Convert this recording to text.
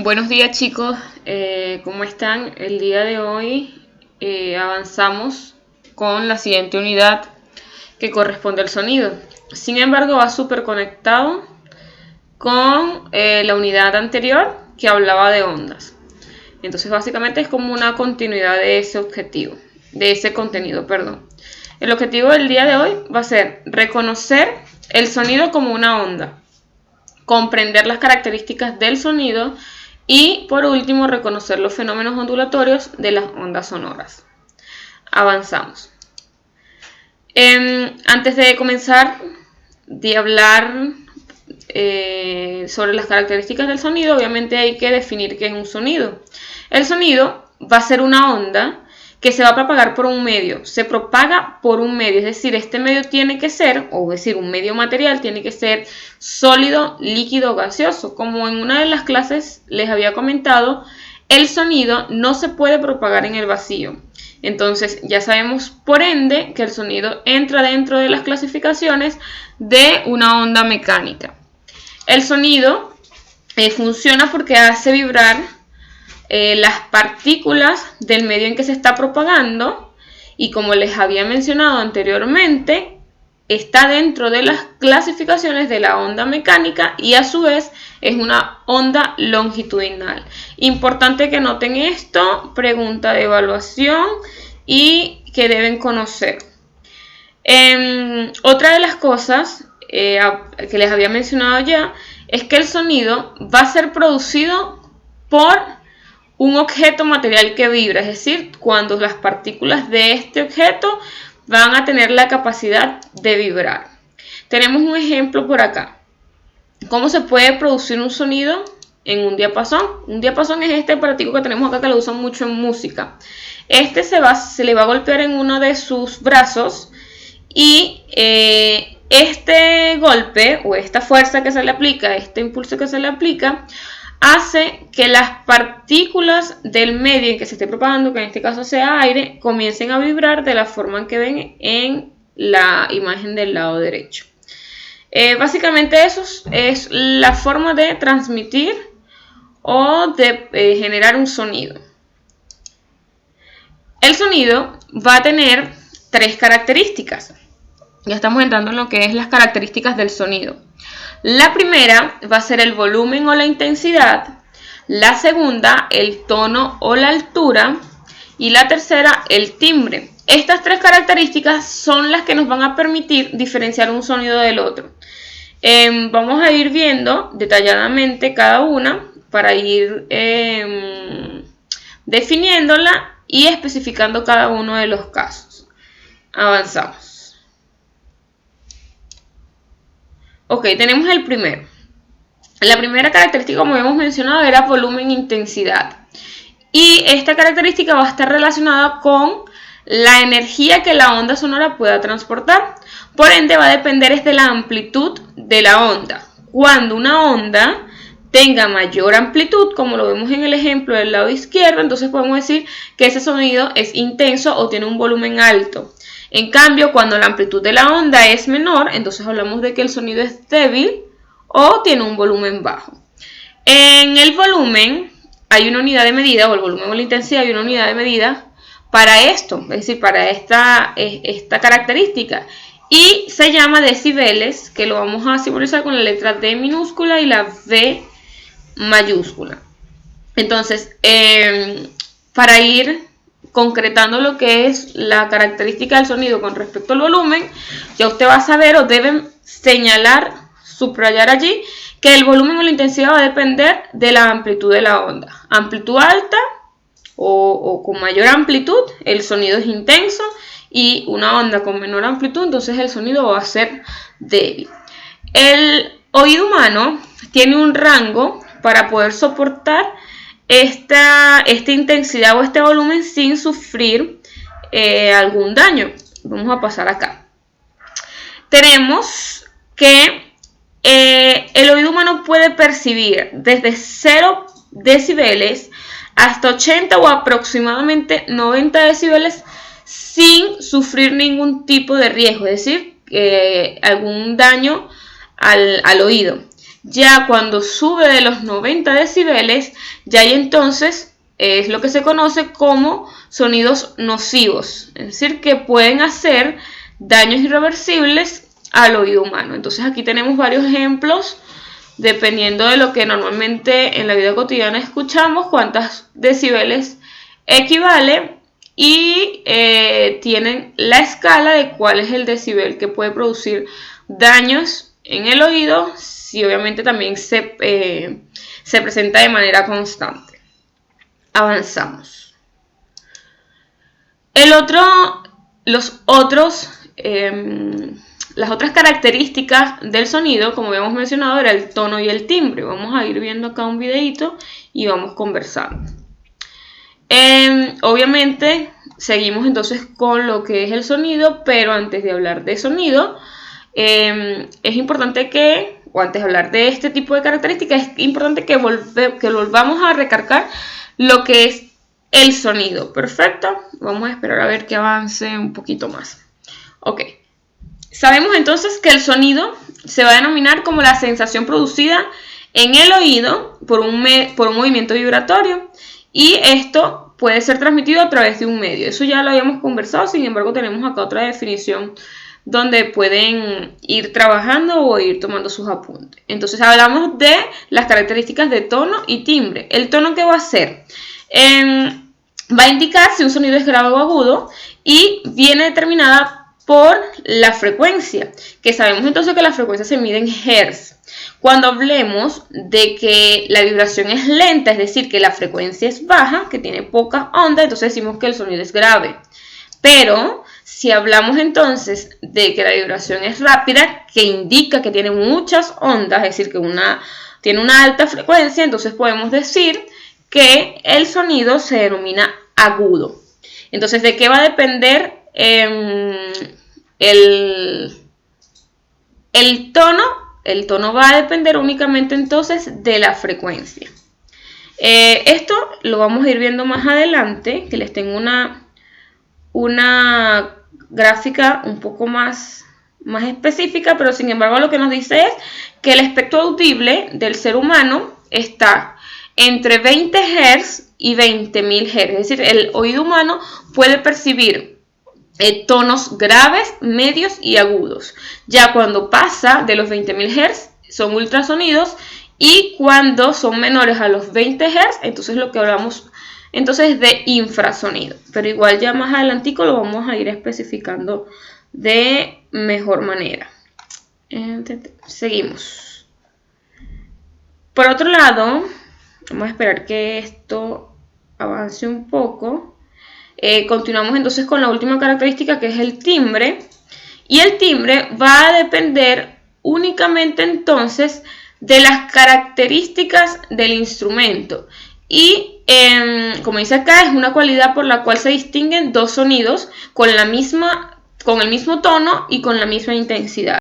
Buenos días chicos, ¿cómo están? El día de hoy avanzamos con la siguiente unidad que corresponde al sonido. Sin embargo, va súper conectado con la unidad anterior que hablaba de ondas. Entonces básicamente es como una continuidad de ese objetivo, de ese contenido, perdón. El objetivo del día de hoy va a ser reconocer el sonido como una onda, comprender las características del sonido y por último reconocer los fenómenos ondulatorios de las ondas sonoras. Avanzamos. Antes de comenzar de hablar sobre las características del sonido, obviamente hay que definir qué es un sonido. El sonido va a ser una onda que se va a propagar por un medio, se propaga por un medio, es decir, este medio tiene que ser, o decir, un medio material tiene que ser sólido, líquido o gaseoso. Como en una de las clases les había comentado, el sonido no se puede propagar en el vacío. Entonces ya sabemos por ende que el sonido entra dentro de las clasificaciones de una onda mecánica. El sonido funciona porque hace vibrar las partículas del medio en que se está propagando y, como les había mencionado anteriormente, está dentro de las clasificaciones de la onda mecánica y a su vez es una onda longitudinal. Importante que noten esto, pregunta de evaluación y que deben conocer. Otra de las cosas que les había mencionado ya es que el sonido va a ser producido por un objeto material que vibra, es decir, cuando las partículas de este objeto van a tener la capacidad de vibrar. Tenemos un ejemplo por acá. ¿Cómo se puede producir un sonido en un diapasón? Un diapasón es este aparatico que tenemos acá que lo usan mucho en música. Este se le va a golpear en uno de sus brazos y este golpe o esta fuerza que se le aplica, este impulso que se le aplica, hace que las partículas del medio en que se esté propagando, que en este caso sea aire, comiencen a vibrar de la forma en que ven en la imagen del lado derecho. Básicamente eso es la forma de transmitir o de generar un sonido. El sonido va a tener tres características. Ya estamos entrando en lo que es las características del sonido. La primera va a ser el volumen o la intensidad, la segunda el tono o la altura y la tercera el timbre. Estas tres características son las que nos van a permitir diferenciar un sonido del otro. Vamos a ir viendo detalladamente cada una para ir definiéndola y especificando cada uno de los casos. Avanzamos. Ok, tenemos el primero. La primera característica, como hemos mencionado, era volumen e intensidad. Y esta característica va a estar relacionada con la energía que la onda sonora pueda transportar. Por ende, va a depender de la amplitud de la onda. Cuando una onda tenga mayor amplitud, como lo vemos en el ejemplo del lado izquierdo, entonces podemos decir que ese sonido es intenso o tiene un volumen alto. En cambio, cuando la amplitud de la onda es menor, entonces hablamos de que el sonido es débil o tiene un volumen bajo. En el volumen hay una unidad de medida, o el volumen o la intensidad hay una unidad de medida para esto, es decir, para esta característica. Y se llama decibeles, que lo vamos a simbolizar con la letra D minúscula y la V mayúscula. Entonces, para ir concretando lo que es la característica del sonido con respecto al volumen, ya usted va a saber o deben señalar, subrayar allí, que el volumen o la intensidad va a depender de la amplitud de la onda. Amplitud alta o con mayor amplitud, el sonido es intenso, y una onda con menor amplitud, entonces el sonido va a ser débil. El oído humano tiene un rango para poder soportar esta intensidad o este volumen sin sufrir algún daño. Vamos a pasar acá. Tenemos que el oído humano puede percibir desde 0 decibeles hasta 80 o aproximadamente 90 decibeles sin sufrir ningún tipo de riesgo, es decir, algún daño al oído. Ya cuando sube de los 90 decibeles, ya hay entonces es lo que se conoce como sonidos nocivos, es decir, que pueden hacer daños irreversibles al oído humano. Entonces aquí tenemos varios ejemplos, dependiendo de lo que normalmente en la vida cotidiana escuchamos, cuántos decibeles equivale, y tienen la escala de cuál es el decibel que puede producir daños en el oído, si obviamente también se presenta de manera constante. Avanzamos. Las otras características del sonido, como habíamos mencionado, era el tono y el timbre. Vamos a ir viendo acá un videito y vamos conversando. Obviamente seguimos entonces con lo que es el sonido, pero antes de hablar de sonido, es importante que, o antes de hablar de este tipo de características, es importante que volvamos a recargar lo que es el sonido. Perfecto, vamos a esperar a ver que avance un poquito más. Ok, sabemos entonces que el sonido se va a denominar como la sensación producida en el oído por un movimiento vibratorio, y esto puede ser transmitido a través de un medio. Eso ya lo habíamos conversado, sin embargo tenemos acá otra definición donde pueden ir trabajando o ir tomando sus apuntes. Entonces hablamos de las características de tono y timbre. ¿El tono qué va a hacer? Va a indicar si un sonido es grave o agudo, y viene determinada por la frecuencia, que sabemos entonces que la frecuencia se mide en hertz. Cuando hablemos de que la vibración es lenta, es decir, que la frecuencia es baja, que tiene poca onda, entonces decimos que el sonido es grave. Pero si hablamos entonces de que la vibración es rápida, que indica que tiene muchas ondas, es decir, que tiene una alta frecuencia, entonces podemos decir que el sonido se denomina agudo. Entonces, ¿de qué va a depender el tono? El tono va a depender únicamente entonces de la frecuencia. Esto lo vamos a ir viendo más adelante, que les tengo una gráfica un poco más específica, pero sin embargo lo que nos dice es que el espectro audible del ser humano está entre 20 Hz y 20.000 Hz, es decir, el oído humano puede percibir tonos graves, medios y agudos. Ya cuando pasa de los 20.000 Hz son ultrasonidos, y cuando son menores a los 20 Hz, entonces lo que hablamos entonces de infrasonido. Pero igual ya más adelantico lo vamos a ir especificando de mejor manera. Seguimos. Por otro lado, vamos a esperar que esto avance un poco. Continuamos entonces con la última característica, que es el timbre. Y el timbre va a depender únicamente entonces de las características del instrumento. Y como dice acá, es una cualidad por la cual se distinguen dos sonidos con el mismo tono y con la misma intensidad.